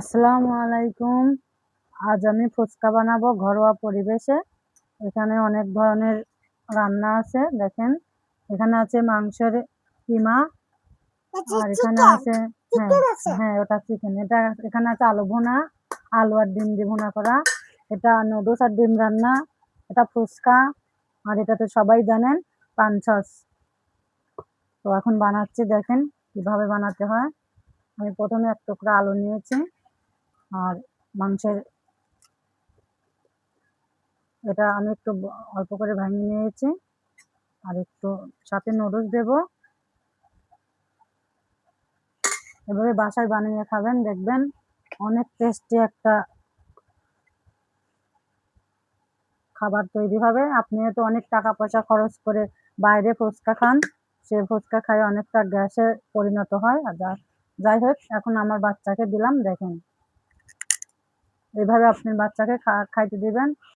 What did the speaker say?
আসসালামু আলাইকুম। আজ আমি ফুচকা বানাবো ঘরোয়া পরিবেশে। এখানে অনেক ধরনের রান্না আছে দেখেন। এখানে আছে মাংসের কিমা, আর এখানে আছে ওটা চিকেন। এখানে আছে আলু ভুনা, আলু আর ডিম দিয়ে ভুনা করা। এটা নুডলস আর ডিম রান্না, এটা ফুচকা, আর এটা তো সবাই জানেন পান সস। তো এখন বানাচ্ছি, দেখেন কিভাবে বানাতে হয়। আমি প্রথমে এক টুকরা আলু নিয়েছি, আর মাংসের এটা আমি একটু অল্প করে ভেঙে নিয়েছি, আর একটু সাথে নুডলস দেব। এভাবে বাসায় বানিয়ে খাবেন, দেখবেন অনেক টেস্টি একটা খাবার তৈরি হবে। আপনিও তো অনেক টাকা পয়সা খরচ করে বাইরে ফুচকা খান, সে ফুচকা খাই অনেকটা গ্যাসে পরিণত হয়। আর যাই হোক, এখন আমার বাচ্চাকে দিলাম, দেখেন এভাবে আপনি বাচ্চাকে খাইতে দিবেন।